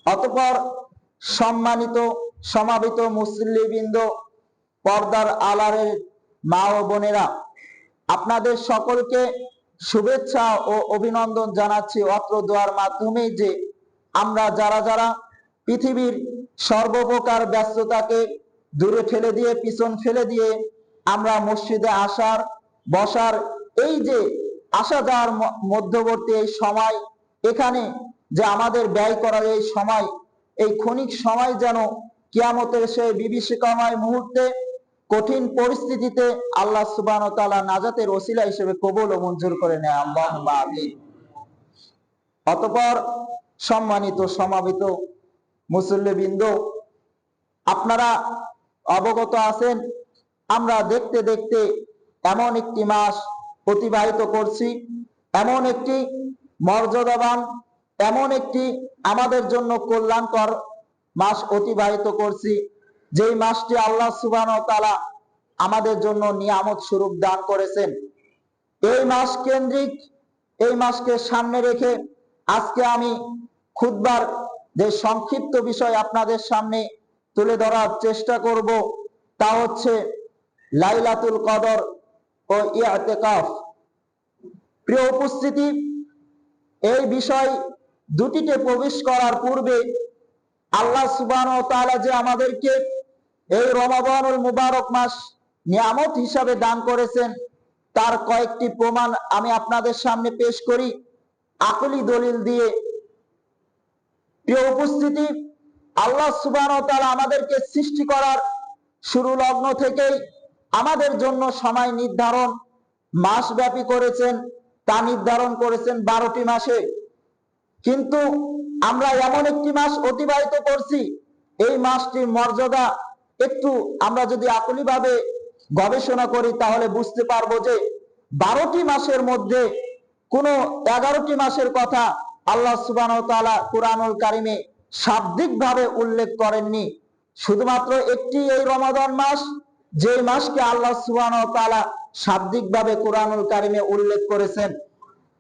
অতঃপর সম্মানিত সমাবেত মুসল্লিবৃন্দ, পর্দার আড়ালের মা ও বোনেরা, আপনাদের সকলকে শুভেচ্ছা ও অভিনন্দন জানাচ্ছি অত্র দোয়ার মাধ্যমে যে আমরা যারা যারা পৃথিবীর সর্বপ্রকার ব্যস্ততাকে দূরে ঠেলে দিয়ে, পিছন ফেলে দিয়ে আমরা মসজিদে আসার বসার এই যে আসা যাওয়ার মধ্যবর্তী এই সময়, এখানে যে আমাদের ব্যয় করার এই সময়, এই ক্ষণিক সময় যেন কিয়ামতের সেই বিভীষিকাময় মুহূর্তে, কঠিন পরিস্থিতিতে আল্লাহ সুবহানাহু ওয়া তাআলা নাজাতের ওসিলা হিসেবে কবুল ও মঞ্জুর করে নেয়। আল্লাহুম্মা আমিন। অতঃপর সম্মানিত সমাবেত মুসল্লিবৃন্দ, আপনারা অবগত আছেন আমরা দেখতে দেখতে এমন একটি মাস অতিবাহিত করছি, এমন একটি মর্যাদাবান, এমন একটি আমাদের জন্য কল্যাণকর মাস অতিবাহিত করছি, যেই মাসটি আল্লাহ সুবহানাহু ওয়া তাআলা আমাদের জন্য নিয়ামত স্বরূপ দান করেছেন। এই মাস কেন্দ্রিক, এই মাসকে সামনে রেখে আজকে আমি খুতবার যে সংক্ষিপ্ত বিষয় আপনাদের সামনে তুলে ধরার চেষ্টা করব, তা হচ্ছে লাইলাতুল কদর ও ইতিকাফ। প্রিয় উপস্থিতি, এই বিষয় দুটিতে প্রবেশ করার পূর্বে আল্লাহ সুবহানাহু ওয়া তাআলা যে আমাদেরকে এই রমাদানুল মুবারক মাস নিয়ামত হিসাবে দান করেছেন, তার কয়েকটি প্রমাণ আমি আপনাদের সামনে পেশ করি আকলি দলিল দিয়ে। প্রিয় উপস্থিতি, আল্লাহ সুবহানাহু ওয়া তাআলা আমাদেরকে সৃষ্টি করার শুরু লগ্ন থেকেই আমাদের জন্য সময় নির্ধারণ মাস ব্যাপী করেছেন, তা নির্ধারণ করেছেন 12টি মাসে। কিন্তু আমরা এমন একটি মাস অতিবাহিত করছি, এই মাসটির মর্যাদা একটু আমরা যদি আকলিভাবে গবেষণা করি তাহলে বুঝতে পারবো যে 12টি মাসের মধ্যে কোন 11টি মাসের কথা আল্লাহ সুবহানাহু ওয়া তাআলা কুরআনুল কারীমে শাব্দিকভাবে উল্লেখ করেননি। শুধুমাত্র একটি এই রমাদান মাস, যে মাসকে আল্লাহ সুবহানাহু ওয়া তাআলা শাব্দিকভাবে কুরআনুল কারীমে উল্লেখ করেছেন।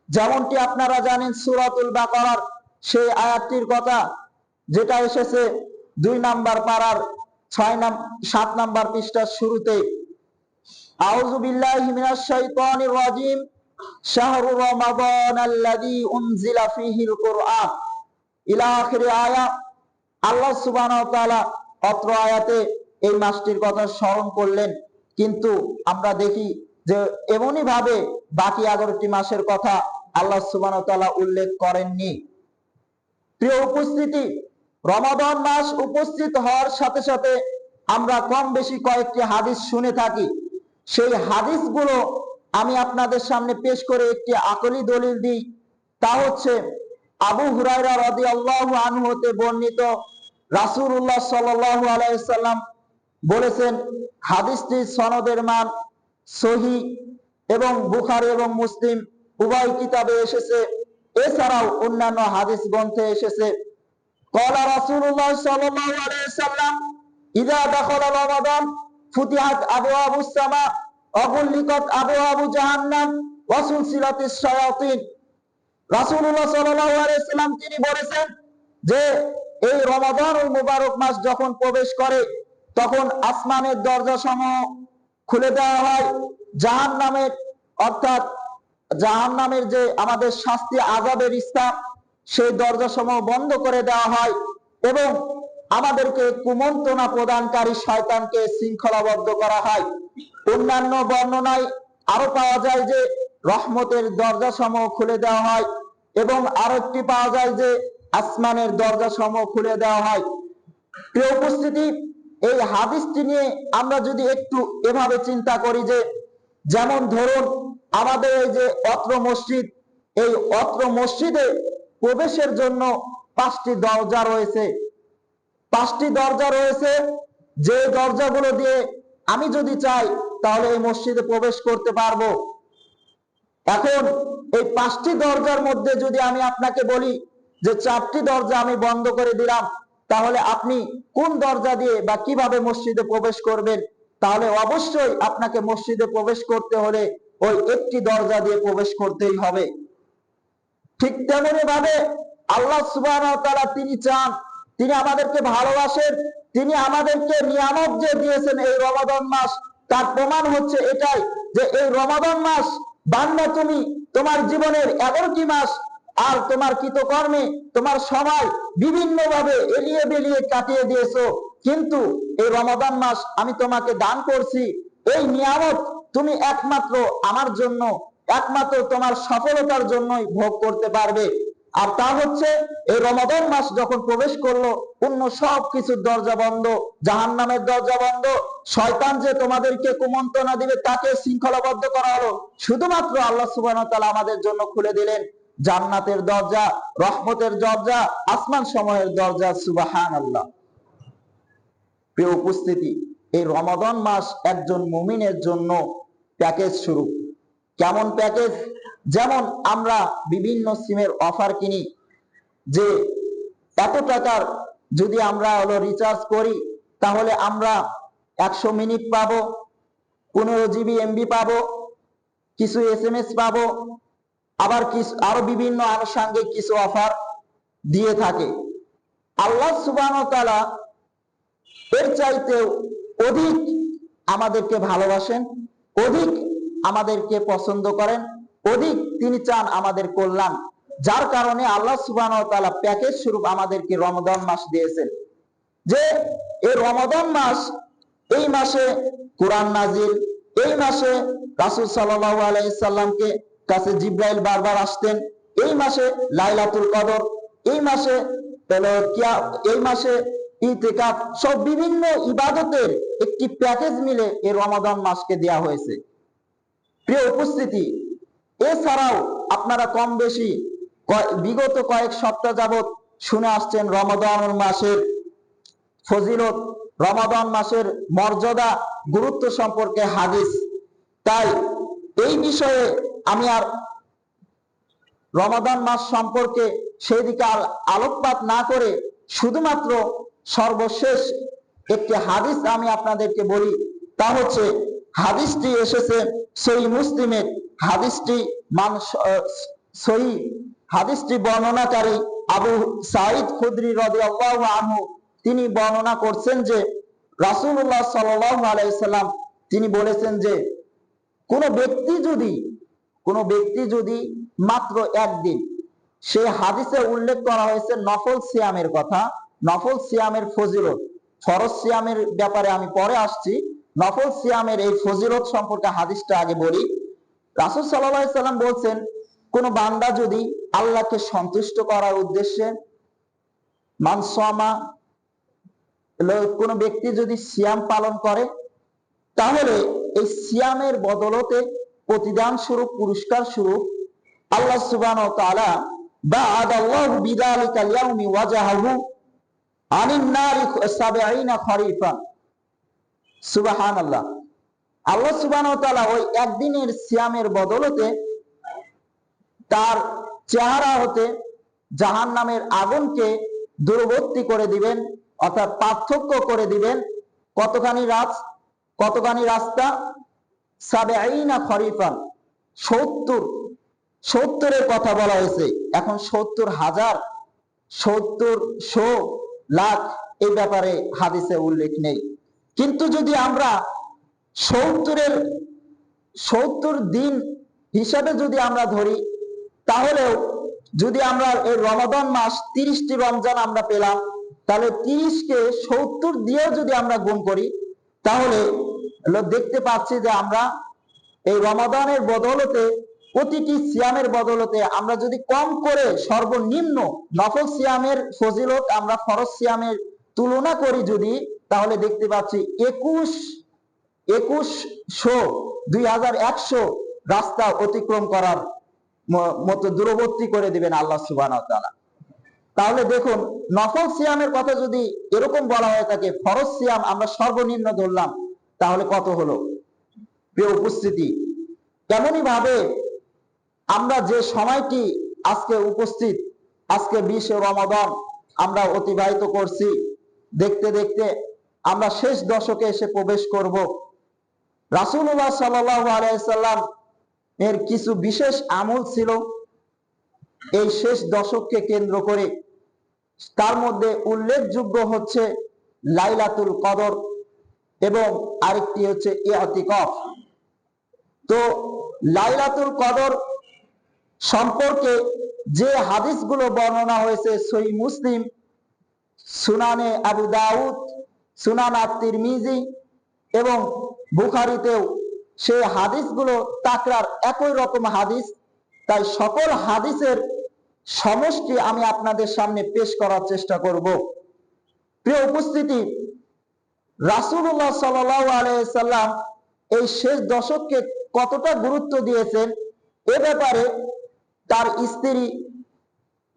যেমনটি আপনারা জানেন সূরাতুল বাকারার সেই আয়াতটির কথা, যেটা এসেছে 2 নাম্বার পারার 7 নাম্বার পৃষ্ঠার শুরুতে, আউযু বিল্লাহি মিনাশ শাইতানির রাজিম, শাহরু রমাদানাল্লাযী উনজিলা ফীহিল কুরআন ইলা আখিরি আয়া। আল্লাহ সুবহানাহু ওয়া তাআলা অত্র আয়াতে এই মাসটির কথা স্মরণ করলেন, কিন্তু আমরা দেখি যে এমনই ভাবে বাকি 11টি মাসের কথা আল্লাহ সুবহানাহু ওয়া তাআলা উল্লেখ করেননি। প্রিয় উপস্থিতি, রমাদান মাস উপস্থিত হওয়ার সাথে সাথে আমরা কম বেশি কয়েকটি হাদিস শুনে থাকি। সেই হাদিসগুলো আমি আপনাদের সামনে পেশ করে একটি আকলি দলিল দিই। তা হচ্ছে আবু হুরায়রা রাদিয়াল্লাহু আনহু হতে বর্ণিত, রাসূলুল্লাহ সাল্লাল্লাহু আলাইহি সাল্লাম বলেছেন, হাদিসটির সনদের মান সহিহ এবং বুখারী এবং মুসলিম উভয় কিতাবে এসেছে, এছাড়াও অন্যান্য হাদিস গ্রন্থে এসেছে। ক্বালা রাসূলুল্লাহ সাল্লাল্লাহু আলাইহি সাল্লাম, ইযা দাখালা রমাদান ফুতিহাত আবওয়াবুস সামা ওয়া গুল্লিকাত আবওয়াবু জাহান্নাম ওয়া সুলসিলাতিশ শায়াতিন। রাসূলুল্লাহ সাল্লাল্লাহু আলাইহি সাল্লাম তিনি বলেছেন যে এই রমাদানুল মুবারক মাস যখন প্রবেশ করে তখন আসমানের দরজাসমূহ খুলে দেওয়া হয়, জাহান্নামের অর্থাৎ জাহান্নামের যে আমাদের শাস্তি আযাবের স্থান, সেই দরজাসমূহ বন্ধ করে দেওয়া হয় এবং আমাদেরকে কুমন্ত্রণা প্রদানকারী শয়তানকে শৃঙ্খলাবদ্ধ করা হয়। অন্যান্য বর্ণনায় আরো পাওয়া যায় যে রহমতের দরজাসমূহ খুলে দেওয়া হয় এবং আরেকটি পাওয়া যায় যে আসমানের দরজাসমূহ খুলে দেওয়া হয়। প্রিয় উপস্থিতি, এই হাদিসটি নিয়ে আমরা যদি একটু এভাবে চিন্তা করি যে, যেমন ধরুন আমাদের এই যে অত্র মসজিদ, এই অত্র মসজিদে প্রবেশের জন্য 5টি দরজা রয়েছে। 5টি দরজা রয়েছে, যে দরজাগুলো দিয়ে আমি যদি চাই তাহলে এই মসজিদে প্রবেশ করতে পারবো। এখন এই 5টি দরজার মধ্যে যদি আমি আপনাকে বলি যে 4টি দরজা আমি বন্ধ করে দিলাম, তাহলে আপনি কোন দরজা দিয়ে বা কিভাবে মসজিদে প্রবেশ করবেন? তাহলে অবশ্যই আপনাকে মসজিদে প্রবেশ করতে হলে ওই একটি দরজা দিয়ে প্রবেশ করতেই হবে। ঠিক তেমনি ভাবে আল্লাহ সুবহানাহু ওয়া তাআলা তিনি চান তিনি আমাদেরকে ভালোবাসেন, তিনি আমাদেরকে নিয়ামত যে দিয়েছেন এই রমাদান মাস, তার প্রমাণ হচ্ছে এটাই যে এই রমাদান মাস বান্দা তুমি তোমার জীবনের 11টি মাস আর তোমার কৃতকর্মে তোমার সময় বিভিন্ন ভাবে এলিয়ে বেলিয়ে কাটিয়ে দিয়েছো, কিন্তু এই রমাদান মাস আমি তোমাকে দান করছি, এই নিয়ামত তুমি একমাত্র আমার জন্য, একমাত্র তোমার সফলতার জন্যই ভোগ করতে পারবে। আর তা হচ্ছে এই রমাদান মাস যখন প্রবেশ করলো, অন্য সব কিছুর দরজা বন্ধ, জাহান্নামের দরজা বন্ধ, শয়তান যে তোমাদেরকে কুমন্ত্রণা দিবে তাকে শৃঙ্খলাবদ্ধ করা হলো, শুধুমাত্র আল্লাহ সুবহানাহু ওয়া তাআলা আমাদের জন্য খুলে দিলেন জান্নাতের দরজা, রহমতের দরজা, আসমান সমূহের দরজা। সুবহানাল্লাহ। প্রিয় উপস্থিতি, এই রমাদান মাস একজন মুমিনের জন্য প্যাকেজ শুরু। কেমন প্যাকেজ? যেমন আমরা বিভিন্ন সিমের অফার কিনি যে এত টাকার যদি আমরা রিচার্জ করি তাহলে আমরা 100 মিনিট পাবো, 15 জিবি এমবি পাবো, কিছু SMS পাবো, আবার কিছু আরো বিভিন্ন আনুষঙ্গিক কিছু অফার দিয়ে থাকে। আল্লাহ সুবহানাহু ওয়া তাআলা এর চাইতেও অধিক আমাদেরকে ভালোবাসেন, অধিক আমাদেরকে পছন্দ করেন, অধিক তিনি চান আমাদের কল্যাণ, যার কারণে আল্লাহ সুবহানাহু ওয়া তাআলা প্যাকেজ স্বরূপ আমাদেরকে রমাদান মাস দিয়েছেন। যে এই রমাদান মাস, এই মাসে কোরআন নাজিল, এই মাসে রাসূল সাল্লাল্লাহু আলাইহি সাল্লামকে কাছে জিবরাইল বারবার আসতেন, এই মাসে লাইলাতুল কদর, এই মাসে এই মাসে ইতিকাফ, সব বিভিন্ন ইবাদতের একটি প্যাকেজ মিলে এই রমাদান মাসকে দেয়া হয়েছে। প্রিয় উপস্থিতি, এছাড়াও আপনারা কম বেশি বিগত কয়েক সপ্তাহ যাবত শুনে আসছেন রমাদান মাসের ফজিলত, রমাদান মাসের মর্যাদা, গুরুত্ব সম্পর্কে হাদিস। তাই এই বিষয়ে আমি আর রমাদান মাস সম্পর্কে সেই দিকে আলোকপাত না করে শুধুমাত্র সর্বশেষ একটি হাদিস আমি আপনাদেরকে বলি। তা হচ্ছে হাদিসটি এসেছে সহিহ মুসলিমের, হাদিসটি বর্ণনাকারী আবু সাঈদ খুদরি রাদিয়াল্লাহু আনহু তিনি বর্ণনা করছেন যে রাসূলুল্লাহ সাল্লাল্লাহু আলাইহি সাল্লাম তিনি বলেছেন যে কোনো ব্যক্তি যদি মাত্র একদিন, সে হাদিসে উল্লেখ করা হয়েছে নফল সিয়ামের কথা, নফল সিয়ামের ফজিলত, ফরজ সিয়ামের ব্যাপারে আমি পরে আসছি, নফল সিয়ামের এই ফজিলত সম্পর্কে হাদিসটা আগে বলি। রাসূল সাল্লাল্লাহু আলাইহি সাল্লাম বলছেন কোন বান্দা যদি আল্লাহকে সন্তুষ্ট করার উদ্দেশ্যে মানসামা, কোন ব্যক্তি যদি সিয়াম পালন করে, তাহলে এই সিয়ামের বদলতে প্রতিদান স্বরূপ, পুরস্কার স্বরূপ আল্লাহ সুবহানাহু ওয়া তাআলা বা'আদাল্লাহু বিযালিকাল ইয়াউমি ওয়াজহাহু আনিন নারি 70 খরিফা। সুবহানাল্লাহ। আল্লাহ সুবহানাহু ওয়া তাআলা ওই একদিনের সিয়ামের বদলতে তার চেহারা হতে জাহান্নামের আগুনকে দূরবর্তী করে দিবেন, অর্থাৎ পার্থক্য করে দিবেন। কতখানি রাস্তা? 70 খরিফান, 70-এর কথা বলা হয়েছে। এখন 70,000, 70 লাখ এই ব্যাপারে হাদিসে উল্লেখ নেই। কিন্তু যদি আমরা 70 দিন হিসাবে যদি আমরা ধরি, তাহলেও যদি আমরা এই রমাদান মাস 30টি রমজান আমরা পেলাম, তাহলে 30কে 70 দিয়েও যদি আমরা গুণ করি, তাহলে দেখতে পাচ্ছি যে আমরা এই রমাদানের বদলতে, প্রতিটি সিয়ামের বদলতে আমরা যদি কম করে সর্বনিম্ন নফল সিয়ামের ফজিলত আমরা ফরজ সিয়ামের তুলনা করি যদি, তাহলে দেখতে পাচ্ছি 2100 রাস্তা অতিক্রম করার মতো দূরবর্তী করে দিবেন আল্লাহ সুবহানাহু ওয়া তাআলা। তাহলে দেখুন, নফল সিয়ামের কথা যদি এরকম বলা হয়ে থাকে, ফরজ সিয়াম আমরা সর্বনিম্ন ধরলাম, তাহলে কত হলো? প্রিয় উপস্থিতি, তেমনি ভাবে আমরা যে সময়টি আজকে উপস্থিত, আজকে 20 রমাদান আমরা অতিবাহিত করছি, দেখতে দেখতে আমরা শেষ দশকে এসে প্রবেশ করব। রাসূলুল্লাহ সাল্লাল্লাহু আলাইহি সাল্লাম এর কিছু বিশেষ আমল ছিল এই শেষ দশককে কেন্দ্র করে, তার মধ্যে উল্লেখযোগ্য হচ্ছে লাইলাতুল কদর এবং আরেকটি হচ্ছে ইতিকাফ। তো লাইলাতুল কদর সম্পর্কে যে হাদিসগুলো বর্ণনা হয়েছে সহিহ মুসলিম, সুনানে আবু দাউদ, সুনান আত-তিরমিজি এবং বুখারীতেও সেই হাদিসগুলো তাকরার একই রকম হাদিস। তাই সকল হাদিসের সমষ্টি আমি আপনাদের সামনে পেশ করার চেষ্টা করব। প্রিয় উপস্থিতি, রাসূলুল্লাহ সাল্লাল্লাহু আলাইহি সাল্লাম এই শেষ দশককে কতটা গুরুত্ব দিয়েছেন এ ব্যাপারে তার স্ত্রী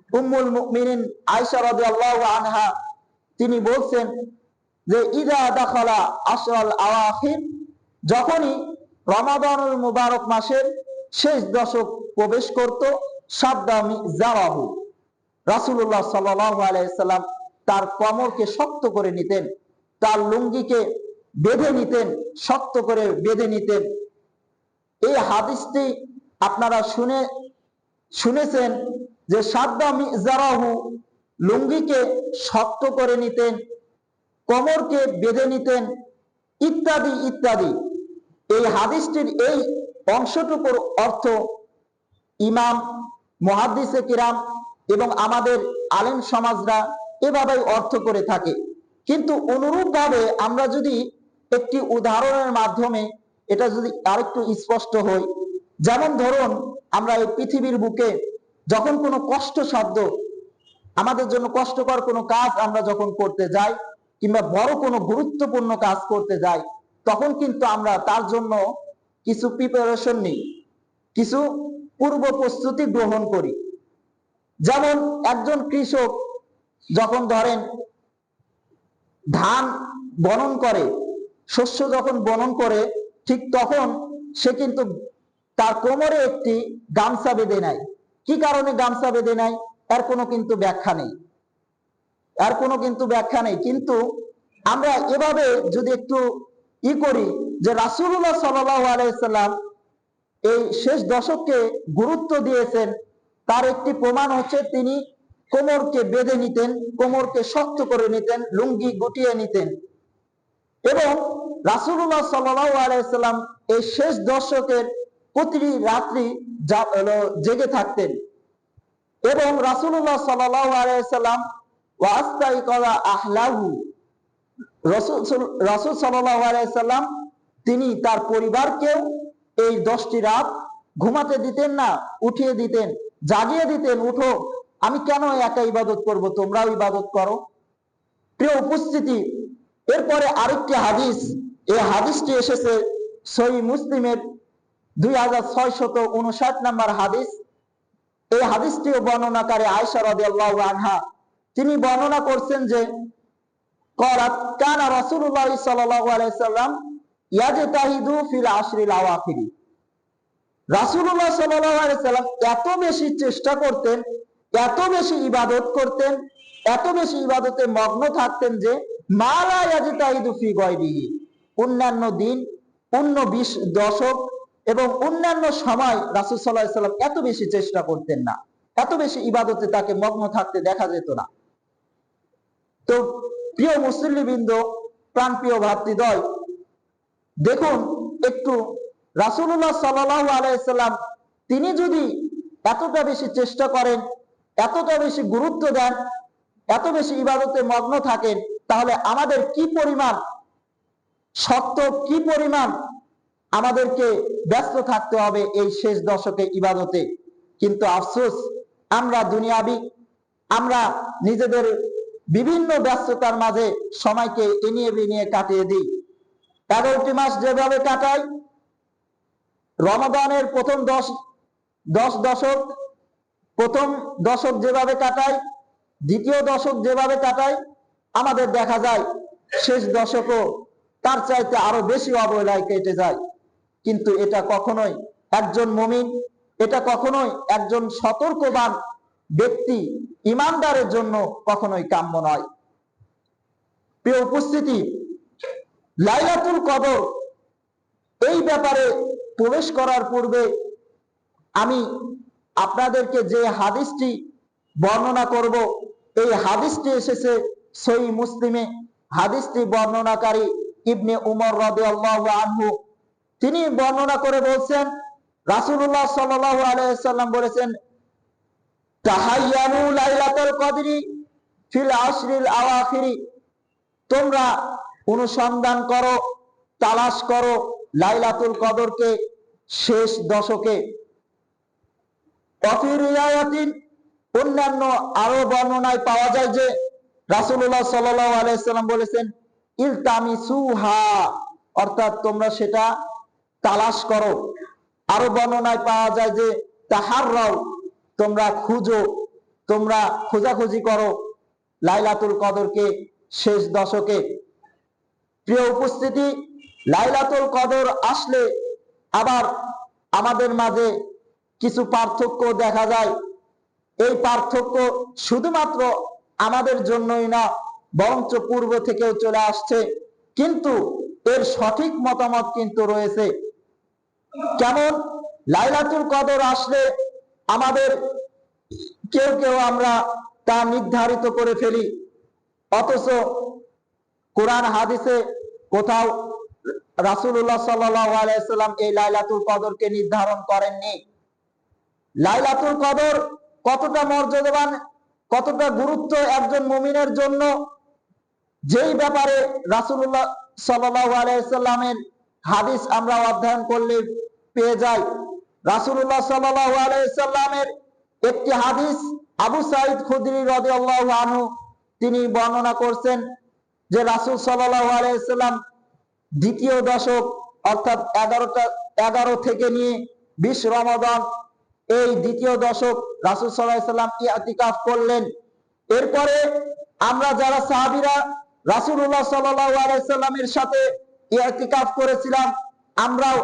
উম্মুল মুমিনিন আয়েশা রাদিয়াল্লাহু আনহা তিনি বলছেন যে ইদা দাখালা আশরাল আওয়াখির, যখনই রমাদানুল মুবারক মাসের শেষ দশক প্রবেশ করত, সাদ্দা মিজারাহু, রাসূলুল্লাহ সাল্লাল্লাহু আলাইহি সাল্লাম তার কোমরকে শক্ত করে নিতেন, তার লুঙ্গিকে বেঁধে নিতেন, শক্ত করে বেঁধে নিতেন। এই হাদিসটি আপনারা শুনেছেন যে সাদ্দা মিজারাহু, লুঙ্গিকে শক্ত করে নিতেন, কোমরকে বেঁধে নিতেন, ইত্যাদি ইত্যাদি। এই হাদিসটির এই অংশটুকুর অর্থ ইমাম, মুহাদ্দিসে কিরাম এবং আমাদের আলেম সমাজরা এভাবেই অর্থ করে থাকে। কিন্তু অনুরূপভাবে আমরা যদি একটি উদাহরণের মাধ্যমে এটা যদি আরেকটু স্পষ্ট হই, যেমন ধরুন আমরা এই পৃথিবীর বুকে যখন কোনো কষ্টসাধ্য, আমাদের জন্য কষ্টকর কোনো কাজ আমরা যখন করতে যাই কিংবা বড় কোনো গুরুত্বপূর্ণ কাজ করতে যাই, তখন কিন্তু আমরা তার জন্য কিছু প্রিপারেশন নিই, কিছু পূর্ব প্রস্তুতি গ্রহণ করি। যেমন একজন কৃষক যখন ধরেন ধান বনন করে, শস্য যখন বনন করে, ঠিক তখন সে কিন্তু তার কোমরে একটি গামছা বেঁধে নেয়। কি কারণে গামছা বেঁধে নেয় এর কোনো কিন্তু ব্যাখ্যা নেই, এর কোনো কিন্তু ব্যাখ্যা নেই। কিন্তু আমরা এভাবে যদি একটু করি যে রাসূলুল্লাহ সাল্লাল্লাহু আলাইহি সাল্লাম এই শেষ দশককে গুরুত্ব দিয়েছেন, তার একটি প্রমাণ হচ্ছে তিনি কোমরকে বেঁধে নিতেন, কোমরকে শক্ত করে নিতেন, লুঙ্গি গুটিয়ে নিতেন। এবং রাসূলুল্লাহ সাল্লাল্লাহু আলাইহি সাল্লাম এই শেষ দশকের প্রতিটি রাত্রি জেগে থাকতেন। এবং রাসূলুল্লাহ সাল্লাল্লাহু আলাইহি সাল্লাম ওয়াস্তাইকাযা আহলাহু, রাসূল সাল্লাল্লাহু আলাইহি সাল্লাম তিনি তার পরিবারকেও এই 10টি রাত ঘুমাতে দিতেন না, উঠিয়ে দিতেন, জাগিয়ে দিতেন, উঠো, আমি কেন একা ইবাদত করব, তোমরাও ইবাদত করো। প্রিয় উপস্থিতি, এরপরে আরেকটি হাদিস, এই হাদিসটি এসেছে সহিহ মুসলিমের 2659 নম্বর হাদিস। এই হাদিসটিও বর্ণনাকারী আয়েশা রাদিয়াল্লাহু আনহা তিনি বর্ণনা করছেন যে ক্বালাত কানা রাসূলুল্লাহ সাল্লাল্লাহু আলাইহি সাল্লাম ইয়াজতাহিদু ফিল আশরিল আওয়াখির, রাসূলুল্লাহ সাল্লাল্লাহু আলাইহি সাল্লাম এত বেশি চেষ্টা করতেন, এত বেশি ইবাদত করতেন, এত বেশি ইবাদতে মগ্ন থাকতেন যে মা লা ইয়াজতাহিদু ফি গায়রিহি, অন্যান্য দিন, অন্য 20 দশক এবং অন্যান্য সময় রাসূল সাল্লাল্লাহু আলাইহি সাল্লাম এত বেশি চেষ্টা করতেন না, এত বেশি ইবাদতে তাকে মগ্ন থাকতে দেখা যেত না। তো প্রিয় মুসল্লিবৃন্দ, প্রাণপ্রিয় ভাতৃদ্বয়, দেখুন একটু রাসূলুল্লাহ সাল্লাল্লাহু আলাইহি সাল্লাম তিনি যদি এতটা বেশি চেষ্টা করেন, এতটা বেশি গুরুত্ব দেন, এত বেশি ইবাদতে মগ্ন থাকেন, তাহলে আমাদের কি পরিমাণ শক্ত, কি পরিমাণ আমাদেরকে ব্যস্ত থাকতে হবে এই শেষ দশকে ইবাদতে। কিন্তু আফসোস, আমরা দুনিয়াবি, আমরা নিজেদের বিভিন্ন ব্যস্ততার মাঝে সময়কে এনিয়ে বিনিয়ে কাটিয়ে দিই। 11টি মাস যেভাবে কাটাই, রমাদানের প্রথম 10 দশক, প্রথম দশক যেভাবে কাটাই, দ্বিতীয় দশক যেভাবে কাটাই, আমাদের দেখা যায় শেষ দশকও তার চাইতে আরো বেশি অবহেলায় কেটে যায়। কিন্তু এটা কখনোই একজন মুমিন, এটা কখনোই একজন সতর্কবান ব্যক্তি, ইমানদারের জন্য কখনোই কাম্য নয়। প্রিয় উপস্থিতি, লাইলাতুল কদর এই ব্যাপারে প্রবেশ করার পূর্বে আমি আপনাদেরকে যে হাদিসটি বর্ণনা করব, এই হাদিসটি এসেছে সহিহ মুসলিমে। হাদিসটি বর্ণনাকারী ইবনে উমর রাদিয়াল্লাহু আনহু, তিনি বর্ণনা করে বলছেন রাসূলুল্লাহ সাল্লাল্লাহু আলাইহি ওয়াসাল্লাম বলেছেন, তাহাইয়ানু লাইলাতুল কদরি ফিল আশরিল আওয়াখিরি, তোমরা অনুসন্ধান করো, তালাশ করো লাইলাতুল কদরকে শেষ দশকে। ওয়াফি রিওয়ায়াতিন, অন্যান্য আরো বর্ণনায় পাওয়া যায় যে রাসূলুল্লাহ সাল্লাল্লাহু আলাইহি ওয়াসাল্লাম বলেছেন ইলতামিসুহা, অর্থাৎ তোমরা সেটা তালাশ করো। আরো বর্ণনায় পাওয়া যায় যে তাহাররাও, তোমরা খুঁজো, তোমরা খোঁজাখুঁজি করো লাইলাতুল কদরকে শেষ দশকে। প্রিয় উপস্থিতি, লাইলাতুল কদর আসলে আবার আমাদের মাঝে কিছু পার্থক্য দেখা যায়। এই পার্থক্য শুধুমাত্র আমাদের জন্যই না, বরঞ্চ পূর্ব থেকেও চলে আসছে, কিন্তু এর সঠিক মতামত কিন্তু রয়েছে। কেমন? লাইলাতুল কদর আসলে আমাদের কেউ কেউ আমরা তা নির্ধারিত করে ফেলি, অথচ কোরআন হাদিসে কোথাও রাসূলুল্লাহ সাল্লাল্লাহু আলাইহি ওয়াসাল্লাম এই লাইলাতুল কদরকে নির্ধারণ করেননি। লাইলাতুল কদর কতটা মর্যাদাবান, কতটা গুরুত্ব একজন মুমিনের জন্য, যেই ব্যাপারে রাসূলুল্লাহ সাল্লাল্লাহু আলাইহি ওয়াসাল্লামের হাদিস আমরা অধ্যয়ন করলে পেয়ে যাই। রাসূলুল্লাহ সাল্লাল্লাহু আলাইহি ওয়াসাল্লামের একটি হাদিস আবু সাঈদ খুদরি রাদিয়াল্লাহু আনহু তিনি বর্ণনা করছেন যে রাসূল সাল্লাল্লাহু আলাইহি ওয়াসাল্লাম দ্বিতীয় দশক, অর্থাৎ 11 থেকে নিয়ে 20 রমাদান, এই দ্বিতীয় দশক রাসূল সাল্লাল্লাহু আলাইহি ওয়াসাল্লাম ইতিকাফ করলেন। এরপরে আমরা যারা সাহাবীরা রাসূলুল্লাহ সাল্লাল্লাহু আলাইহি ওয়াসাল্লামের সাথে ইতিকাফ করেছিলাম, আমরাও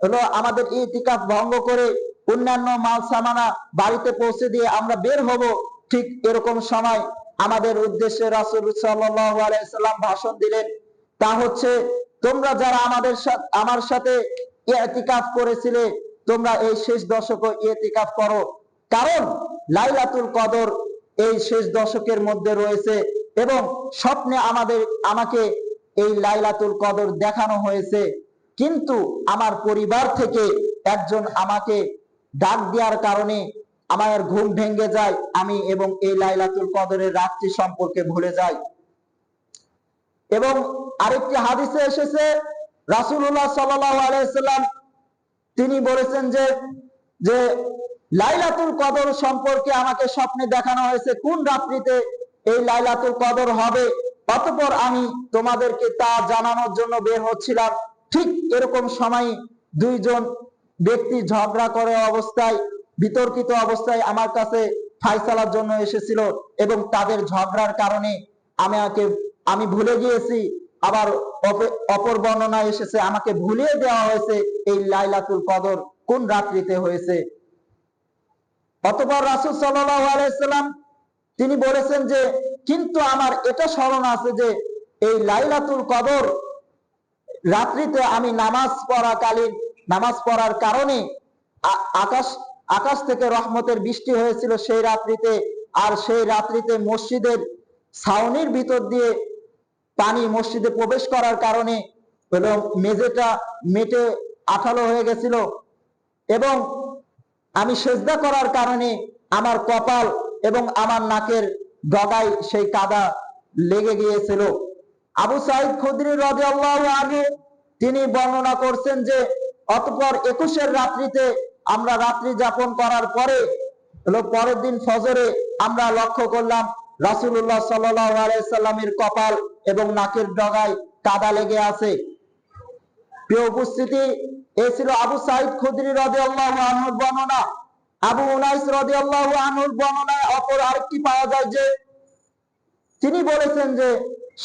হলো আমাদের ইতিকাফ ভঙ্গ করে অন্যান্য মাল সামানা বাড়িতে পৌঁছে দিয়ে আমরা বের হব। ঠিক এরকম সময় আমাদের উদ্দেশ্যে রাসূল সাল্লাল্লাহু আলাইহি ওয়াসাল্লাম ভাষণ দিলেন, তা হচ্ছে, তোমরা যারা আমার সাথে ইতিকাফ করেছিলে, তোমরা এই শেষ দশকে ইতিকাফ করো, কারণ লাইলাতুল কদর এই শেষ দশকের মধ্যে রয়েছে এবং স্বপ্নে আমাকে এই লাইলাতুল কদর দেখানো হয়েছে। কিন্তু আমার পরিবার থেকে একজন আমাকে ডাক দেওয়ার কারণে আমার ঘুম ভেঙে যায়, আমি এবং এই লাইলাতুল কদরের রাত্রি সম্পর্কে ভুলে যাই। এবং আরেকটি হাদিসে এসেছে রাসূলুল্লাহ সাল্লাল্লাহু আলাইহি ওয়াসাল্লাম তিনি বলেছেন যে লাইলাতুল কদর সম্পর্কে আমাকে স্বপ্নে দেখানো হয়েছে, কোন রাত্রিতে এই লাইলাতুল কদর হবে, অতঃপর আমি তোমাদেরকে তা জানানোর জন্য বের হচ্ছিলাম। ঠিক এরকম সময় দুইজন ব্যক্তি ঝগড়া করে অবস্থায়, বিতর্কিত অবস্থায় আমার কাছে ফায়সালার জন্য এসেছিল এবং তাদের ঝগড়ার কারণে আমি ভুলে গিয়েছি। আবার অপর বর্ণনায় এসেছে আমাকে ভুলিয়ে দেওয়া হয়েছে এই লাইলাতুল কদর কোন রাত্রিতে হয়েছে। অতঃপর রাসূল সাল্লাল্লাহু আলাইহি ওয়াসাল্লাম তিনি বলেছেন যে কিন্তু আমার এটা স্মরণ আছে যে এই লাইলাতুল কদর রাত্রিতে আমি নামাজ পড়ার কারণে আকাশ থেকে রহমতের বৃষ্টি হয়েছিল সেই রাত্রিতে। আর সেই রাত্রিতে মসজিদের ছাউনির ভিতর দিয়ে পানি মসজিদে প্রবেশ করার কারণে হলো মেঝেটা মেটে আঠালো হয়ে গেছিল এবং আমি সেজদা করার কারণে আমার কপাল এবং আমার নাকের ডগায় সেই কাদা লেগে গিয়েছিল। আবু সাঈদ খুদরি রাদিয়াল্লাহু আনহু তিনি বর্ণনা করছেন যে অতঃপর 21 রাত্রিতে আমরা রাত্রি যাপন করার পরে পরের দিন ফজরে আমরা লক্ষ্য করলাম রাসূলুল্লাহ সাল্লাল্লাহু আলাইহি ওয়াসাল্লামের কপাল এবং নাকের ডগায় কাদা লেগে আছে। প্রিয় উপস্থিতি, এই ছিল আবু সাঈদ খুদরি রাদিয়াল্লাহু আনহুর বর্ণনা। আবু উনাইস রাদিয়াল্লাহু আনহুর বর্ণনায় অপর আরেকটি পাওয়া যায় যে তিনি বলেছেন যে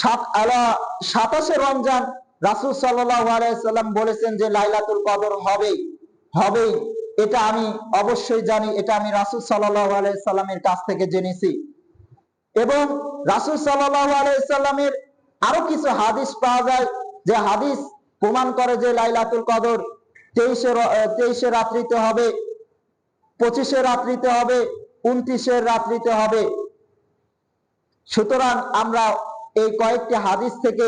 27 রমজান রাসূল সাল্লাল্লাহু আলাইহি ওয়াসাল্লাম বলেছেন যে লাইলাতুল কদর হবেই। এটা আমি অবশ্যই জানি, এটা আমি রাসূল সাল্লাল্লাহু আলাইহি ওয়াসাল্লামের কাছ থেকে জেনেছি। এবং রাসূল সাল্লাল্লাহু আলাইহি ওয়াসাল্লামের আরো কিছু হাদিস পাওয়া যায় যে হাদিস প্রমাণ করে যে লাইলাতুল কদর 23 রাত্রিতে হবে, 25 রাত্রিতে হবে, 29 রাত্রিতে হবে। সুতরাং আমরা এই কয়েকটি হাদিস থেকে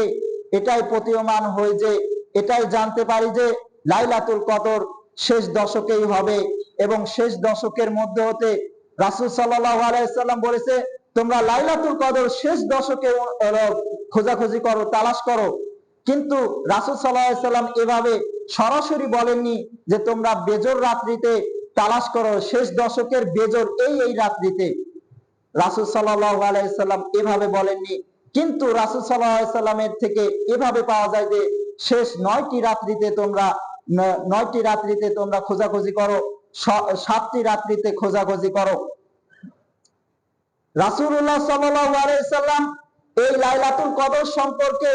এটাই প্রতীয়মান হই যে, এটাই জানতে পারি যে লাইলাতুল কদর শেষ দশকেই হবে, এবং শেষ দশকের মধ্যে হতে রাসূল সাল্লাল্লাহু আলাইহি সাল্লাম বলেছে তোমরা লাইলাতুল কদর শেষ দশকে খোঁজাখুঁজি করো, তালাশ করো। কিন্তু রাসূল সাল্লাল্লাহু আলাইহি সাল্লাম এভাবে সরাসরি বলেননি যে তোমরা বেজর রাত্রিতে তালাশ করো, শেষ দশকের বেজর এই রাত্রিতে। রাসূল সাল্লাল্লাহু আলাইহি সাল্লাম এভাবে বলেননি, কিন্তু রাসূল সাল্লাল্লাহু আলাইহি সাল্লামের থেকে এভাবে পাওয়া যায় যে শেষ 9টি রাত্রিতে তোমরা খোঁজাখুঁজি করো, 7টি রাত্রিতে খোঁজাখুঁজি করো। রাসূলুল্লাহ সাল্লাল্লাহু আলাইহি সাল্লাম এই লাইলাতুল কদর সম্পর্কে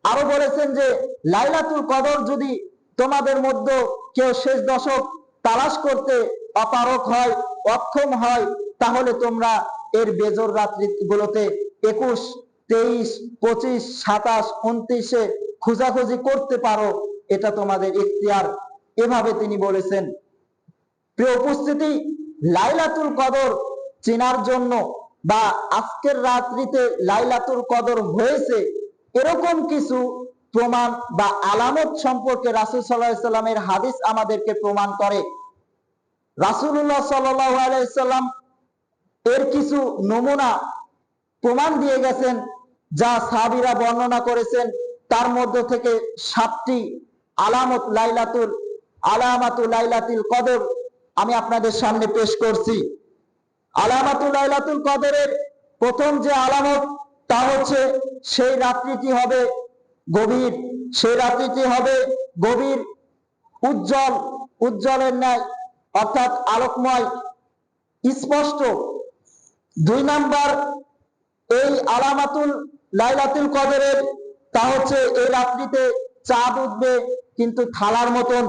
আরো বলেছেন যে লাইলাতুল কদর যদি তোমাদের মধ্যে কেউ শেষ দশক তালাশ করতে অপারগ হয়, অক্ষম হয়, তাহলে তোমরা এর বেজর রাত্রিগুলোতে 21, 23, 25, 27, 29-এ খোঁজাখুঁজি করতে পারো, এটা তোমাদের ইখতিয়ার। এভাবে তিনি বলেছেন। প্রিয় উপস্থিতি, লাইলাতুল কদর চেনার জন্য বা আজকের রাত্রিতে লাইলাতুল কদর হয়েছে এরকম কিছু প্রমাণ বা আলামত সম্পর্কে রাসূল সাল্লাল্লাহু আলাইহি সাল্লামের হাদিস আমাদেরকে প্রমাণ করে। রাসূলুল্লাহ সাল্লাল্লাহু আলাইহি সাল্লাম এর কিছু নমুনা প্রমাণ দিয়ে গেছেন, যা সাহাবীরা বর্ণনা করেছেন। তার মধ্যে থেকে 7টি আলামাতুল লাইলাতুল কদর আমি আপনাদের সামনে পেশ করছি। আলামাতুল লাইলাতুল কদরের প্রথম যে আলামত, তা হচ্ছে সেই রাত্রিটি হবে গভীর, উজ্জ্বলের ন্যায়, অর্থাৎ আলোকময়, স্পষ্ট। 2 নাম্বার, এই আলামাতুল লাইলাতুল কদরের তা হচ্ছে এই রাত্রিতে চাঁদ উঠবে, কিন্তু থালার মতন।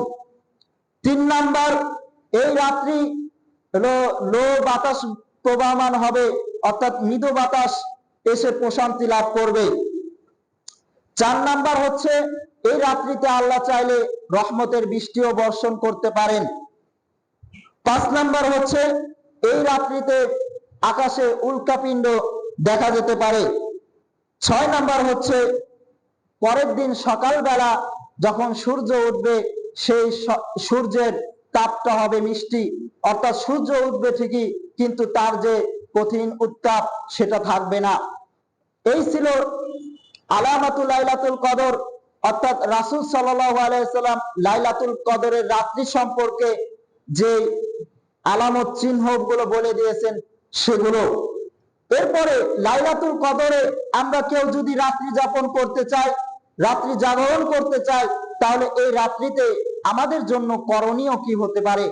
3 নাম্বার, এই রাত্রি লো বাতাস প্রবাহমান হবে, অর্থাৎ মৃদু বাতাস এসে প্রশান্তি লাভ করবে। 4 নাম্বার হচ্ছে এই রাত্রিতে আল্লাহ চাইলে রহমতের বৃষ্টিও বর্ষণ করতে পারেন। 5 নাম্বার হচ্ছে এই রাত্রিতে আকাশে উল্কাপিণ্ড দেখা যেতে পারে। 6 নাম্বার হচ্ছে পরের দিন সকালবেলা যখন সূর্য উঠবে, সেই সূর্যের তাপটা হবে মিষ্টি, অর্থাৎ সূর্য উঠবে ঠিকই, কিন্তু তার যে কঠিন উত্তাপ সেটা থাকবে না। এই ছিল আলামাতুল লাইলাতুল কদর, অর্থাৎ রাসূল সাল্লাল্লাহু আলাইহি সাল্লাম লাইলাতুল কদরের রাত্রি সম্পর্কে যে আলামত চিহ্নগুলো বলে দিয়েছেন সেগুলো। এরপরে লাইলাতুল কদরে আমরা কেউ যদি রাত্রি যাপন করতে চাই, রাত্রি জাগরণ করতে চাই, তাহলে এই রাত্রিতে আমাদের জন্য করণীয় কি হতে পারে,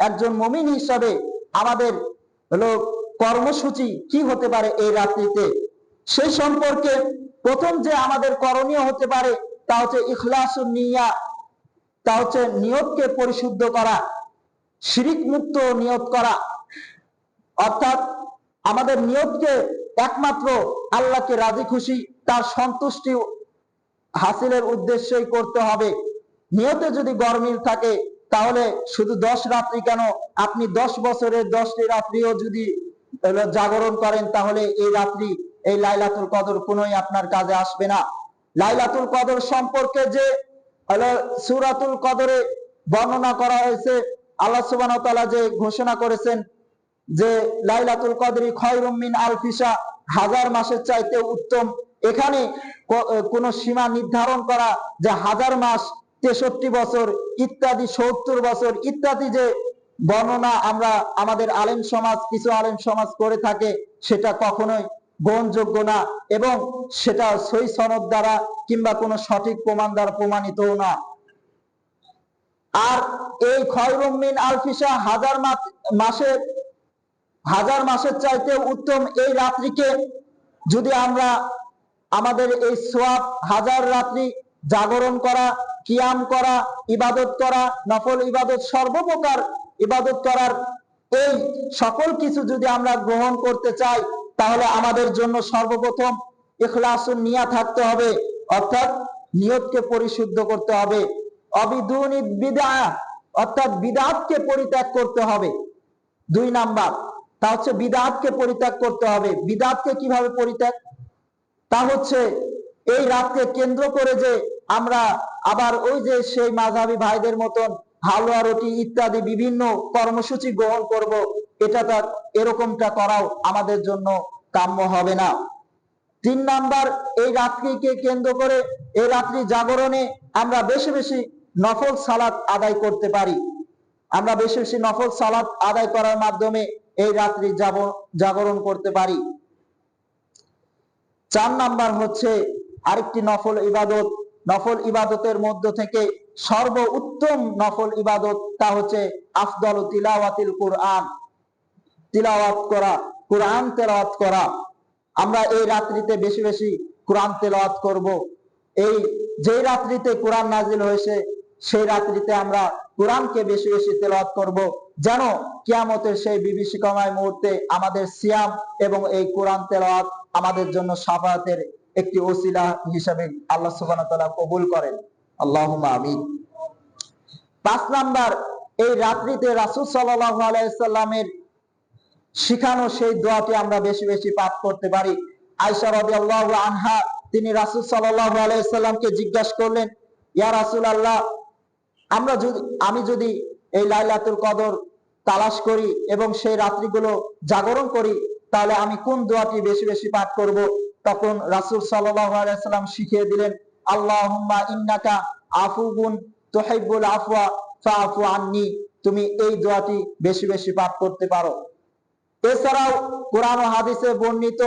একজন মুমিন হিসাবে আমাদের কর্মসূচি কি হতে পারে এই রাত্রিতে, সেই সম্পর্কে প্রথম যে আমাদের করণীয় হতে পারে তা হচ্ছে ইখলাসুন নিয়া, তা হচ্ছে নিয়তকে পরিশুদ্ধ করা, শিরিক মুক্ত নিয়ত করা। অর্থাৎ আমাদের নিয়তকে একমাত্র আল্লাহকে রাজি খুশি, তার সন্তুষ্টি হাসিলের উদ্দেশ্যেই করতে হবে। নিয়তে যদি গরমিল থাকে, তাহলে শুধু 10 রাত্রি কেন, আপনি 10 বছরের 10টি রাত্রিও যদি জাগরণ করেন, তাহলে এই লাইলাতুল কদর কোনোই আপনার কাজে আসবে না। লাইলাতুল কদর সম্পর্কে যে সূরাতুল কদরে বর্ণনা করা হয়েছে, আল্লাহ সুবহানাহু ওয়া তাআলা যে ঘোষণা করেছেন যে লাইলাতুল কদরি খায়রুম মিন আলফি শাহর, 1000 মাসের চাইতে উত্তম। এখানে কোন সীমা নির্ধারণ করা যে 1000 মাস, 63 বছর ইত্যাদি, 70 বছর ইত্যাদি যে বর্ণনা আমরা আমাদের কিছু আলেম সমাজ করে থাকে, সেটা কখনোই গ্রহণযোগ্য না, এবং সেটা সহিহ সনদ দ্বারা কিংবা কোনো সঠিক প্রমাণ দ্বারা প্রমাণিতও না। আর এই খায়রুম মিন আলফি শাহর, 1000 মাসের চাইতে উত্তম এই রাত্রিকে যদি আমরা আমাদের এই সওয়াব 1000 রাত্রি জাগরণ করা, কিয়াম করা, ইবাদত করা, নফল ইবাদত, সর্বপ্রকার ইবাদত করার এই সকল কিছু যদি আমরা গ্রহণ করতে চাই, তাহলে আমাদের জন্য সর্বপ্রথম ইখলাসুন নিয়া থাকতে হবে, অর্থাৎ নিয়তকে পরিশুদ্ধ করতে হবে। অর্থাৎ বিদআতকে পরিত্যাগ করতে হবে। 2 নাম্বার, তা হচ্ছে বিদআতকে পরিত্যাগ করতে হবে। বিদআতকে কিভাবে পরিত্যাগ? তা হচ্ছে এই রাতকে কেন্দ্র করে যে আমরা আবার ওই যে সেই মাযহাবী ভাইদের মতন হালুয়া রুটি ইত্যাদি বিভিন্ন কর্মসূচি গ্রহণ করব, এরকমটা করাও আমাদের জন্য কাম্য হবে না। 3 নাম্বার, এই রাত্রিকে কেন্দ্র করে এই রাত্রি জাগরণে আমরা বেশি বেশি নফল সালাত আদায় করতে পারি। আমরা বেশি বেশি নফল সালাত আদায় করার মাধ্যমে এই রাত্রি জাগরণ করতে পারি। 4 নাম্বার হচ্ছে আরেকটি নফল ইবাদত, নফল ইবাদতের মধ্য থেকে সর্বোত্তম নফল ইবাদত, তা হচ্ছে আফদালু তিলাওয়াতিল কুরআন, তিলাওয়াত করা, কুরআন তেলাওয়াত করা। আমরা এই রাত্রিতে বেশি বেশি কুরআন তেলাওয়াত করব। এই যে রাত্রিতে কুরআন নাজিল হয়েছে সেই রাত্রিতে আমরা কুরআনকে বেশি বেশি তেলাওয়াত করব, যেন কিয়ামতের সেই বিভীষিকাময় মুহূর্তে আমাদের সিয়াম এবং এই কুরআন তেলাওয়াত আমাদের জন্য শাফাআতের একটি ওসিলা হিসেবে আল্লাহ সুবহানাহু ওয়া তাআলা কবুল করেন। আল্লাহুম্মা আমিন। 5 নাম্বার, এই রাত্রিতে রাসূল সাল্লাল্লাহু আলাইহি সাল্লামের শিখানো সেই দোয়াটি আমরা বেশি বেশি পাঠ করতে পারি। আয়েশা রাদিয়াল্লাহু আনহা তিনি রাসূল সাল্লাল্লাহু আলাইহি সাল্লামকে জিজ্ঞাসা করলেন, ইয়া রাসূলুল্লাহ, আমি যদি এই লাইলাতুল কদর তালাশ করি এবং সেই রাত্রিগুলো জাগরণ করি, তাহলে আমি কোন দোয়াটি বেশি বেশি পাঠ করব? তখন রাসূল সাল্লাল্লাহু আলাইহি সাল্লাম শিখিয়ে দিলেন, আল্লাহুম্মা ইন্নাকা আফুবুন তুহিব্বুল আফওয়া ফাআফু আন্নি। তুমি এই দোয়াটি বেশি বেশি পাঠ করতে পারো। এছাড়াও কোরআন ও হাদিসে বর্ণিত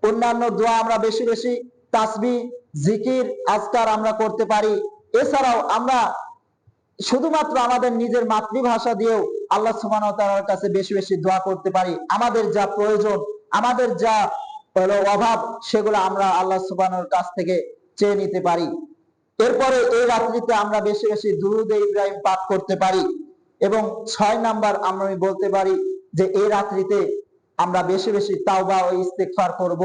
অন্যান্য দোয়া আমরা বেশি বেশি তাসবিহ, জিকির, আজকার আমরা করতে পারি। এছাড়াও আমরা শুধুমাত্র আমাদের নিজের মাতৃভাষা দিয়েও আল্লাহ সুবহানাহু ওয়া তাআলার কাছে বেশি বেশি দোয়া করতে পারি। আমাদের যা প্রয়োজন, আমাদের যা অভাব, সেগুলো আমরা আল্লাহ সুবহানাহুর কাছ থেকে চেয়ে নিতে পারি। এরপরে এই রাত্রিতে আমরা বেশি বেশি দুরূদে ইব্রাহিম পাঠ করতে পারি। এবং 6 নাম্বার আমরা বলতে পারি যে এই রাত্রিতে আমরা বেশি বেশি তাওবা ও ইস্তেগফার করব।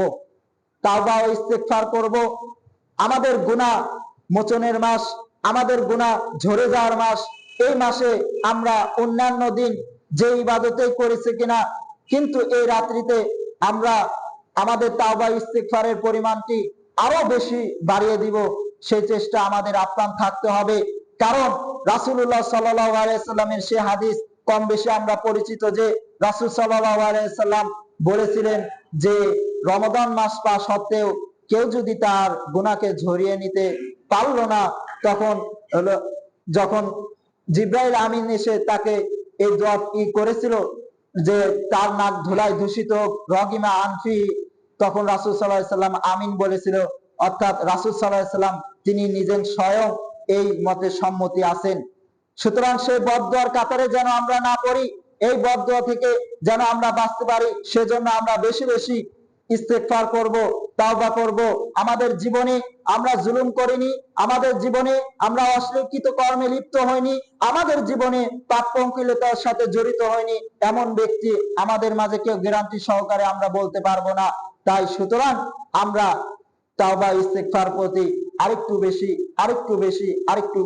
তাওবা ও ইস্তেগফার করব। আমাদের গুনাহ মোচনের মাস, আমাদের গুনাহ ঝরে যাওয়ার মাস। এই মাসে আমরা অন্যান্য দিন যে ইবাদতেই করেছি কিনা, কিন্তু এই রাত্রিতে আমরা আমাদের তাওবা ইস্তেগফারের পরিমাণটি আরো বেশি বাড়িয়ে দিব, সেই চেষ্টা আমাদের আপ্রাণ থাকতে হবে। কারণ রাসূলুল্লাহ সাল্লাল্লাহু আলাইহি সাল্লামের সেই হাদিস কম বেশি আমরা পরিচিত যে রাসূল সাল্লাল্লাহু আলাইহি সাল্লাম বলেছিলেন যে রমাদান মাস পাওয়া সত্ত্বেও কেউ যদি তার গুনাহকে ঝরিয়ে নিতে পারলো না, তখন যখন জিবরাইল আমিন এসে তাকে এই দোয়া করেছিল যে তার নাক ধুলায় দূষিত রগিমা আনফি, তখন রাসূল সাল্লাল্লাহু আলাইহি সাল্লাম আমিন বলেছিল। অর্থাৎ রাসূল সাল্লাল্লাহু আলাইহি সাল্লাম তিনি নিজের স্বয়ং এই মতে সম্মতি আছেন। সুতরাং সেই বদদোয়ার কাতারে যেন আমরা না পড়ি, এই বদদোয়া থেকে যেন আমরা বাঁচতে পারি, সেজন্য আমরা বেশি বেশি ইস্তেগফার করব, তাওবা করব। আমাদের জীবনে আমরা জুলুম করিনি, আমাদের জীবনে আমরা অশ্লীল কর্মে লিপ্ত হইনি, আমাদের জীবনে পাপ পঙ্কিলতার সাথে জড়িত হইনি, এমন ব্যক্তি আমাদের মাঝে কেউ গ্যারান্টি সহকারে আমরা বলতে পারবো না। তাই সুতরাং আমরা তাওবা ইস্তেগফার প্রতি আরেকটু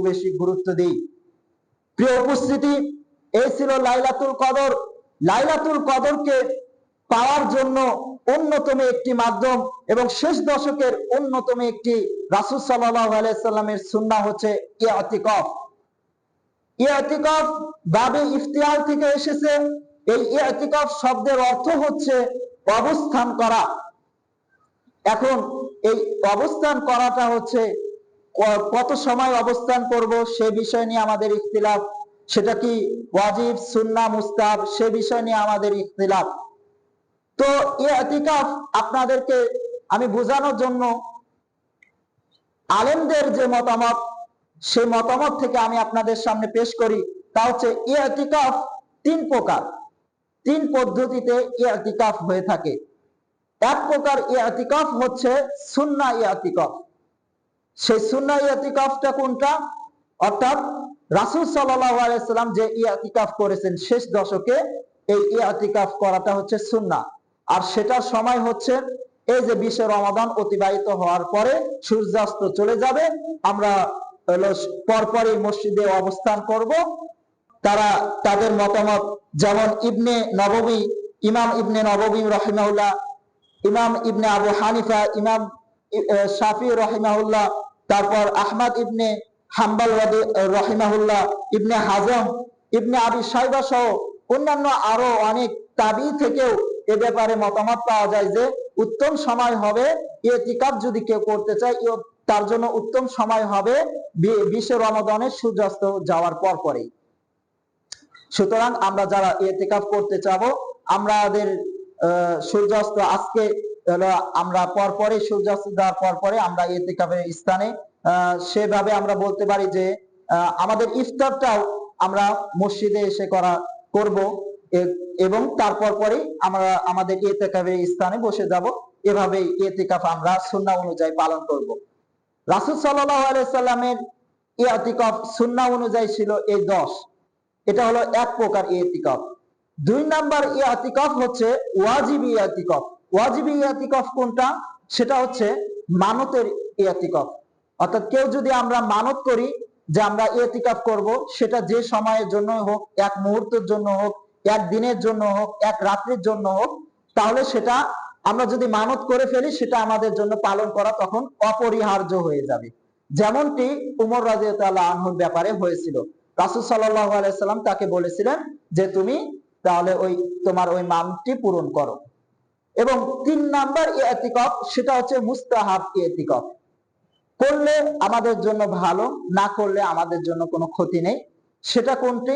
বেশি গুরুত্ব দিই। প্রিয় উপস্থিতি, এই ছিল লাইলাতুল কদর। লাইলাতুল কদরকে পাওয়ার জন্য অন্যতম একটি মাধ্যম এবং শেষ দশকের অন্যতম একটি রাসূল সাল্লাল্লাহু আলাইহি সাল্লামের সুন্নাহ হচ্ছে ইতিকাফ। ইতিকাফ বাবে ইফতিয়ার থেকে এসেছে। এই ইতিকাফ শব্দের অর্থ হচ্ছে অবস্থান করা। এখন এই অবস্থান করাটা হচ্ছে কত সময় অবস্থান করব সে বিষয় নিয়ে আমাদের ইখতিলাফ, সেটা কি ওয়াজিব, সুন্নাহ, মুস্তাহাব, সে বিষয় নিয়ে আমাদের ইখতিলাফ। তো ইতিকাফ আপনাদেরকে আমি বোঝানোর জন্য আলেমদের যে মতামত, সেই মতামত থেকে আমি আপনাদের সামনে পেশ করি। তা হচ্ছে ইতিকাফ 3 প্রকার, 3 পদ্ধতিতে ইতিকাফ হয়ে থাকে। এক প্রকার ইতিকাফ হচ্ছে সুন্নাহ ইতিকাফ। সেই সুন্নাহ ইতিকাফটা কোনটা? অর্থাৎ রাসূল সাল্লাল্লাহু আলাইহি সাল্লাম যে ইতিকাফ করেছেন শেষ দশকে, এই ইতিকাফ করাটা হচ্ছে সুন্নাহ। আর সেটার সময় হচ্ছে এই যে 20 রমাদান অতিবাহিত হওয়ার পরে সূর্যাস্ত চলে যাবে, আমরা পরপরই মসজিদে অবস্থান করব। তাদের মতামত যেমন ইবনে নববী, ইমাম ইবনে নববী রাহিমাহুল্লাহ, ইমাম ইবনে আবু হানিফা, ইমাম শাফি রাহিমাহুল্লাহ, তারপর আহমদ ইবনে হাম্বল রাহিমাহুল্লাহ, ইবনে হাজম, ইবনে আবি শাইবা সহ অন্যান্য আরো অনেক তাবি থেকেও এ ব্যাপারে মতামত পাওয়া যায় যে উত্তম সময় হবে ইতিকাফ যদি কেউ করতে চায় তার জন্য উত্তম সময় হবে 20 রমাদানের সূর্যাস্ত যাওয়ার পর পরেই। সুতরাং আমরা যারা ইতিকাফ করতে চাবো, আমাদের সূর্যাস্ত আজকে আমরা পরপরে সূর্যাস্ত যাওয়ার পর পরে আমরা ইতিকাফের স্থানে সেভাবে আমরা বলতে পারি যে আমাদের ইফতারটাও আমরা মসজিদে এসে করব এবং তারপর পরে আমরা আমাদের ইতিকাফের স্থানে বসে যাব। এভাবে ইতিকাফ আমরা সুন্নাহ অনুযায়ী পালন করব। রাসূল সাল্লাল্লাহু আলাইহি সাল্লামের ইতিকাফ সুন্নাহ অনুযায়ী ছিল এই 10। এটা হলো এক প্রকার ইতিকাফ। 2 নাম্বার ইতিকাফ হচ্ছে ওয়াজিবি ইতিকাফ। ওয়াজিবি ইতিকাফ কোনটা? সেটা হচ্ছে মানতের ইতিকাফ। অর্থাৎ কেউ যদি আমরা মানত করি যে আমরা ইতিকাফ করব, সেটা যে সময়ের জন্য হোক, এক মুহূর্তের জন্য হোক, এক দিনের জন্য হোক, এক রাত্রির জন্য হোক, তাহলে সেটা আমরা যদি মানত করে ফেলি সেটা আমাদের জন্য পালন করা তখন অপরিহার্য হয়ে যাবে। যেমনটি উমর রাদিয়াল্লাহু আনহুর ব্যাপারে হয়েছিল। রাসূল সাল্লাল্লাহু আলাইহি সাল্লাম তাকে বলেছিলেন যে তুমি তাহলে তোমার ওই মানতটি পূরণ করো। এবং 3 নাম্বার ইতিকাফ সেটা হচ্ছে মুস্তাহাব ইতিকাফ। করলে আমাদের জন্য ভালো, না করলে আমাদের জন্য কোনো ক্ষতি নেই। সেটা কোনটি?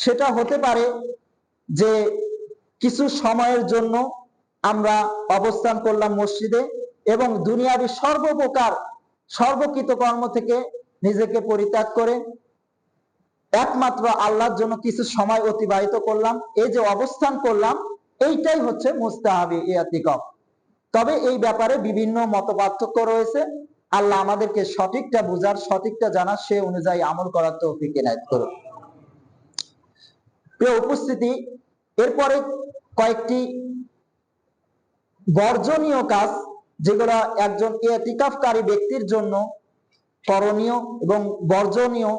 সেটা হতে পারে যে কিছু সময়ের জন্য আমরা অবস্থান করলাম মসজিদে এবং দুনিয়াবি সর্বপ্রকার সর্বকৃত কর্ম থেকে নিজেকে পরিত্যাগ করে একমাত্র আল্লাহর জন্য কিছু সময় অতিবাহিত করলাম। এই যে অবস্থান করলাম, এইটাই হচ্ছে মুস্তাহাবি ইতিকাফ। তবে এই ব্যাপারে বিভিন্ন মতপার্থক্য রয়েছে। আল্লাহ আমাদেরকে সঠিকটা বুঝার, সঠিকটা জানার, সে অনুযায়ী আমল করার তৌফিক এনায়েত করুন। প্রিয় উপস্থিতি, এরপরে কয়েকটি বর্জনীয় কাজ যেগুলো একজন ইতিকাফকারী ব্যক্তির জন্য করণীয় এবং বর্জনীয়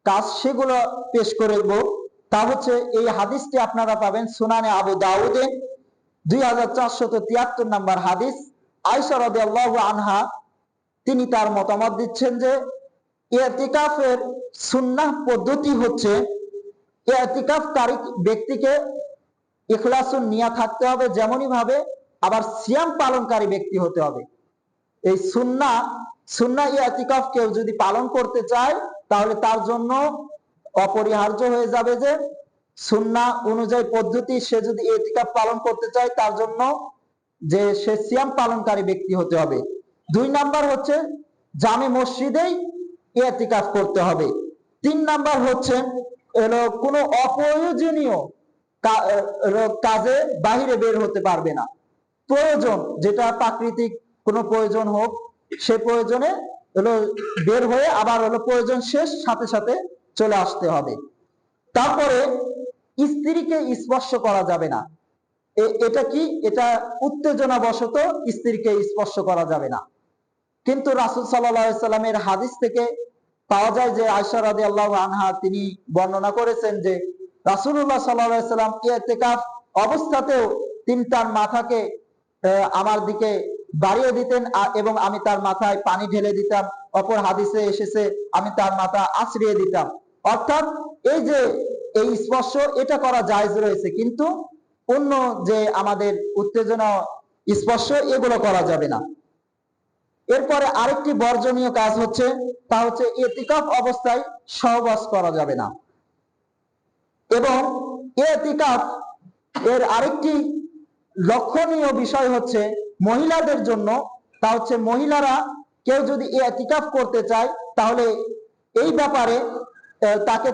কাজ, সেগুলো পেশ করব। তা হচ্ছে এই হাদিসটি আপনারা পাবেন সুনানে আবু দাউদে 2473 নাম্বার হাদিস। আয়েশা রাদিয়াল্লাহু আনহা তিনি তার মতামত দিচ্ছেন যে ইতিকাফের সুন্নাহ পদ্ধতি হচ্ছে ইতিকাফকারী ব্যক্তিকে ইখলাসুন নিয়া থাকতে হবে, যেমনই ভাবে আবার সিয়াম পালনকারী ব্যক্তি হতে হবে। এই সুন্নাহ ইতিকাফ কেউ যদি পালন করতে চায় তাহলে তার জন্য অপরিহার্য হয়ে যাবে যে সুন্নাহ অনুযায়ী পদ্ধতি সে যদি ইতিকাফ পালন করতে চায় তার জন্য যে সে সিয়াম পালনকারী ব্যক্তি হতে হবে। 2 নাম্বার হচ্ছে জামে মসজিদেই ইতিকাফ করতে হবে। 3 নাম্বার হচ্ছে কোনো অপ্রয়োজনীয় কাজে বাহিরে বের হতে পারবে না। প্রয়োজন, যেটা প্রাকৃতিক কোনো প্রয়োজন হোক, সে প্রয়োজনে বের হয়ে আবার প্রয়োজন শেষ সাথে সাথে চলে আসতে হবে। তারপরে স্ত্রীকে স্পর্শ করা যাবে না। এটা কি? এটা উত্তেজনা বশত স্ত্রীকে স্পর্শ করা যাবে না। কিন্তু রাসূল সাল্লাল্লাহু আলাইহি সাল্লামের হাদিস থেকে পাওয়া যায় যে আয়েশা রাদিয়াল্লাহু আনহা তিনি বর্ণনা করেছেন যে রাসূলুল্লাহ সাল্লাল্লাহু আলাইহি সাল্লাম ইতিকাফ অবস্থাতেও তিনি তার মাথাকে আমার দিকে বাড়িয়ে দিতেন এবং আমি তার মাথায় পানি ঢেলে দিতাম। অপর হাদিসে এসেছে আমি তার মাথা আছড়িয়ে দিতাম। অর্থাৎ এই যে এই স্পর্শ এটা করা জায়েজ রয়েছে, কিন্তু অন্য যে আমাদের উত্তেজনা স্পর্শ এগুলো করা যাবে না। এরপরে আরেকটি বর্জনীয় কাজ হচ্ছে তা হচ্ছে ইতিকাফ অবস্থায় সহবাস করা যাবে না। এবং ইতিকাফ এর আরেকটি লক্ষণীয় বিষয় হচ্ছে মহিলাদের জন্য, তা হচ্ছে মহিলারা কেউ যদি ইতিকাফ করতে চায় তাহলে এই ব্যাপারে তাকে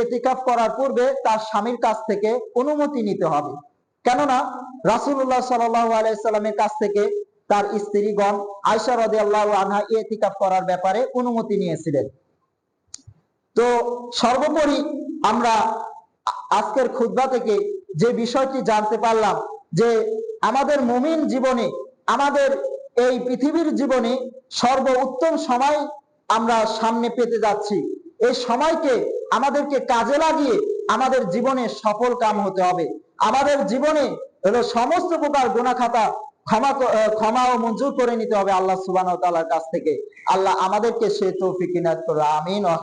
ইতিকাফ করার পূর্বে তার স্বামীর কাছ থেকে অনুমতি নিতে হবে। কেননা রাসূলুল্লাহ সাল্লাল্লাহু আলাইহি সাল্লামের কাছ থেকে তার স্ত্রীগণ আয়েশা রাদিয়াল্লাহু আনহা ইতিকাফ করার ব্যাপারে অনুমতি নিয়েছিলেন। তো সর্বোপরি আমরা আজকের খুতবা থেকে যে বিষয়টি জানতে পারলাম যে আমাদের মুমিন জীবনে, আমাদের এই পৃথিবীর জীবনে সর্বোত্তম সময় আমরা সামনে পেতে যাচ্ছি। এই সময়কে আমাদেরকে কাজে লাগিয়ে আমাদের জীবনে সফল কাম হতে হবে। আমাদের জীবনে হলো সমস্ত প্রকার গুনাহ খাতা ক্ষমা ও মঞ্জুর করে নিতে হবে আল্লাহ সুবহানাহু ওয়া তাআলার কাছ থেকে। আল্লাহ আমাদেরকে সে তৌফিক ইনায়াত করুন, আমিন।